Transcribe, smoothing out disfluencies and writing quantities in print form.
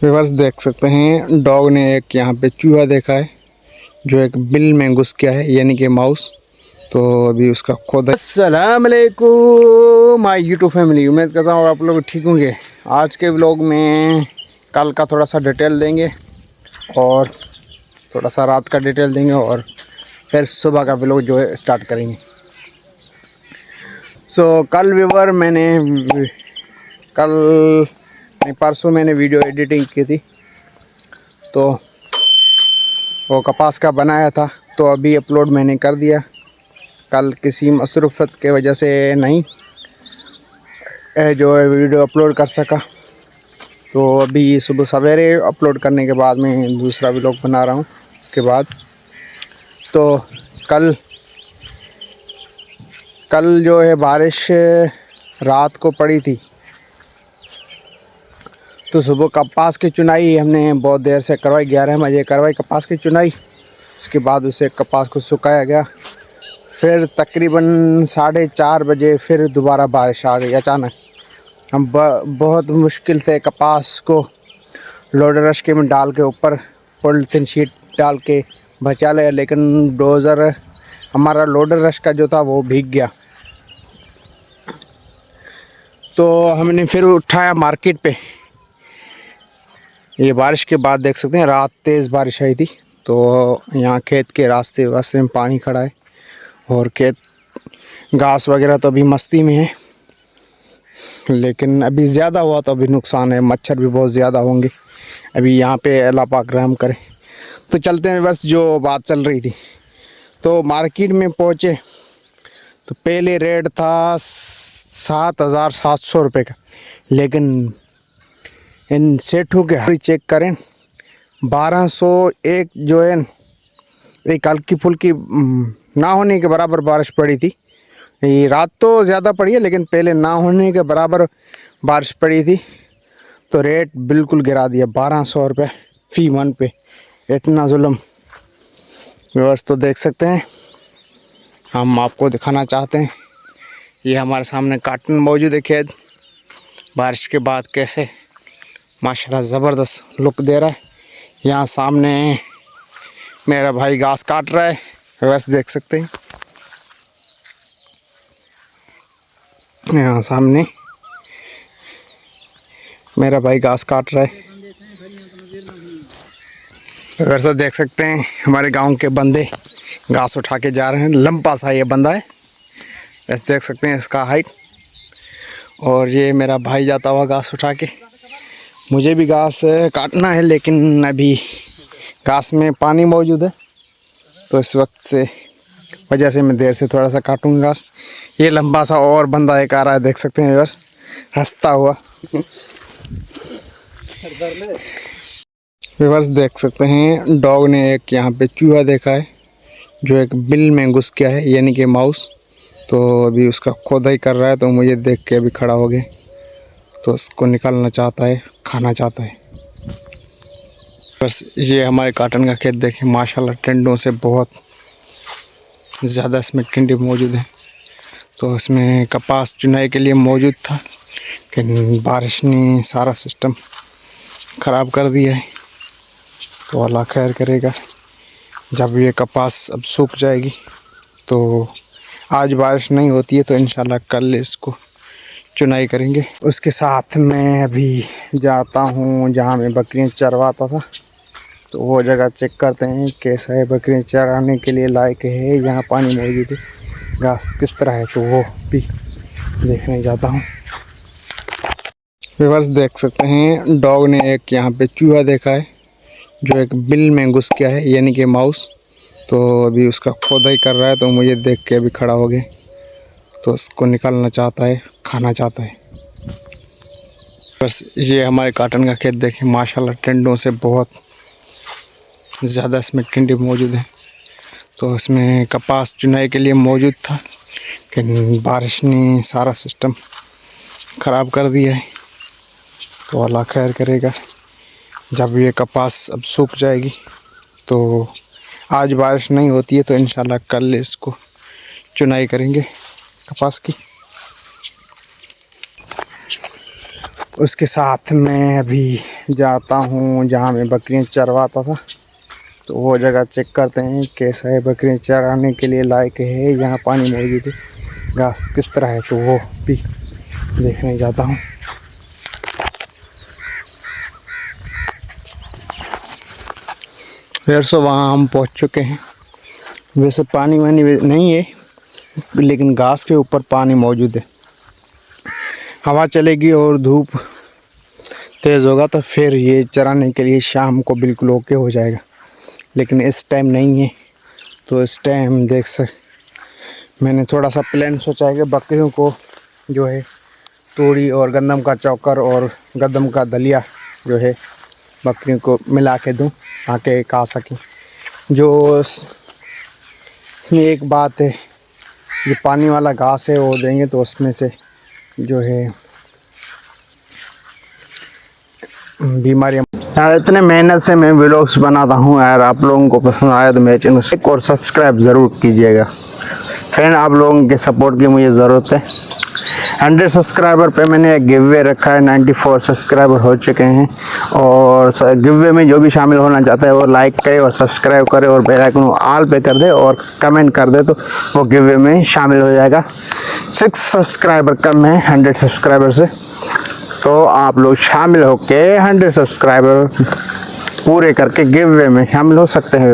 Viewers देख सकते हैं डॉग ने एक यहाँ पे चूहा देखा है जो एक बिल में घुस गया है, यानी कि माउस। तो अभी उसका खुद। अस्सलाम वालेकुम माय यूट्यूब फैमिली, उम्मीद करता हूँ आप लोग ठीक होंगे। आज के व्लॉग में कल का थोड़ा सा डिटेल देंगे और थोड़ा सा रात का डिटेल देंगे और फिर सुबह का व्लॉग जो है स्टार्ट करेंगे। कल व्यूअर परसों मैंने वीडियो एडिटिंग की थी, तो वो कपास का बनाया था, तो अभी अपलोड मैंने कर दिया। कल किसी मसरूफ़त के वजह से नहीं जो है वीडियो अपलोड कर सका, तो अभी सुबह सवेरे अपलोड करने के बाद मैं दूसरा व्लॉग बना रहा हूँ। उसके बाद तो कल जो है बारिश रात को पड़ी थी, तो सुबह कपास की चुनाई हमने बहुत देर से करवाई, 11 बजे करवाई कपास की चुनाई। उसके बाद उसे कपास को सुखाया गया, फिर तकरीबन 4:30 बजे फिर दोबारा बारिश आ गई अचानक। हम बहुत मुश्किल से कपास को लोडर रश्के में डाल के ऊपर पॉलीथीन शीट डाल के बचा लिया, लेकिन डोज़र हमारा लोडर रश्का जो था वो भीग गया। तो हमने फिर उठाया मार्केट पे। ये बारिश के बाद देख सकते हैं रात तेज़ बारिश आई थी, तो यहाँ खेत के रास्ते में पानी खड़ा है और खेत घास वगैरह तो अभी मस्ती में है, लेकिन अभी ज़्यादा हुआ तो अभी नुकसान है, मच्छर भी बहुत ज़्यादा होंगे अभी यहाँ पे। अल्लाह पाक रहम करे। तो चलते हैं, बस जो बात चल रही थी, तो मार्केट में पहुँचे तो पहले रेट था 7,700 रुपये का, लेकिन इन सेठों के चेक करें 1201 जो है एक हल्की फुल्की ना होने के बराबर बारिश पड़ी थी। ये रात तो ज़्यादा पड़ी है, लेकिन पहले ना होने के बराबर बारिश पड़ी थी, तो रेट बिल्कुल गिरा दिया 1200 रुपये फ़ी मन पे। इतना जुल्म व्यूअर्स तो देख सकते हैं। हम आपको दिखाना चाहते हैं, ये हमारे सामने काटन मौजूद है खेत, बारिश के बाद कैसे माशाल्लाह ज़बरदस्त लुक दे रहा है। यहाँ सामने मेरा भाई घास काट रहा है, व्यूअर्स देख सकते हैं। यहाँ सामने मेरा भाई घास काट रहा है, वैसे देख सकते हैं। हमारे गांव के बंदे घास उठा के जा रहे हैं, लंबा सा ये बंदा है, वैसे देख सकते हैं इसका हाइट। और ये मेरा भाई जाता हुआ घास उठा के। मुझे भी घास काटना है, लेकिन अभी घास में पानी मौजूद है, तो इस वजह से मैं देर से थोड़ा सा काटूँगा घास। ये लंबा सा और बंदा एक आ रहा है, देख सकते हैं बस हंसता हुआ। व्यूअर्स देख सकते हैं डॉग ने एक यहाँ पे चूहा देखा है जो एक बिल में घुस गया है, यानी कि माउस। तो अभी उसका खोदाई कर रहा है, तो मुझे देख के अभी खड़ा हो गया, तो उसको निकालना चाहता है, खाना चाहता है। बस ये हमारे काटन का खेत देखें, माशाल्लाह टिंडों से बहुत ज़्यादा इसमें टिंडे मौजूद हैं। तो इसमें कपास चुनाई के लिए मौजूद था, लेकिन बारिश ने सारा सिस्टम ख़राब कर दिया है। तो अल्लाह खैर करेगा। जब ये कपास अब सूख जाएगी, तो आज बारिश नहीं होती है तो इंशाल्लाह कल इसको चुनाई करेंगे। उसके साथ मैं अभी जाता हूँ जहाँ मैं बकरियाँ चरवाता था, तो वो जगह चेक करते हैं कैसा है, बकरियाँ चराने के लिए लायक है, यहाँ पानी मौजूद है, घास किस तरह है, तो वो भी देखने जाता हूँ। व्यूअर्स देख सकते हैं डॉग ने एक यहाँ पे चूहा देखा है जो एक बिल में घुस गया है, यानी कि माउस। तो अभी उसका खोदाई कर रहा है, तो मुझे देख के अभी खड़ा हो गया, तो उसको निकालना चाहता है, खाना चाहता है। बस ये हमारे काटन का खेत देखें, माशाल्लाह टिंडों से बहुत ज़्यादा इसमें टिंडे मौजूद हैं। तो इसमें कपास चुनाई के लिए मौजूद था, लेकिन बारिश ने सारा सिस्टम ख़राब कर दिया है। तो अल्लाह खैर करेगा। जब ये कपास अब सूख जाएगी, तो आज बारिश नहीं होती है तो इंशाल्लाह कल इसको चुनाई करेंगे कपास की। उसके साथ मैं अभी जाता हूँ जहाँ मैं बकरियाँ चरवाता था, तो वो जगह चेक करते हैं कैसा है, बकरियाँ चराने के लिए लायक है, यहाँ पानी मौजूद है, घास किस तरह है, तो वो भी देखने जाता हूँ। फिर से वहाँ हम पहुँच चुके हैं। वैसे पानी वानी नहीं है, लेकिन घास के ऊपर पानी मौजूद है। हवा चलेगी और धूप तेज़ होगा तो फिर ये चराने के लिए शाम को बिल्कुल ओके हो जाएगा, लेकिन इस टाइम नहीं है। तो इस टाइम मैंने थोड़ा सा प्लान सोचा है कि बकरियों को जो है तूड़ी और गंदम का चोकर और गंदम का दलिया जो है बकरियों को मिला के दूँ ताकि खा सकें। जो इसमें एक बात है, जो पानी वाला घास है वो देंगे तो उसमें से जो है बीमारियाँ। यार इतने मेहनत से मैं व्लॉग्स बनाता हूँ यार, आप लोगों को पसंद आया तो मेरे चैनल को और सब्सक्राइब ज़रूर कीजिएगा फ्रेंड। आप लोगों के सपोर्ट की मुझे ज़रूरत है। 100 सब्सक्राइबर पे मैंने एक गिव वे रखा है, 94 सब्सक्राइबर हो चुके हैं। और गिव वे में जो भी शामिल होना चाहता है वो लाइक करे और सब्सक्राइब करे और बेल आइकन ऑल पे कर दे और कमेंट कर दे, तो वो गिव वे में शामिल हो जाएगा। 6 सब्सक्राइबर कम है 100 सब्सक्राइबर से, तो आप लोग शामिल होके 100 सब्सक्राइबर पूरे करके गिव वे में शामिल हो सकते हैं।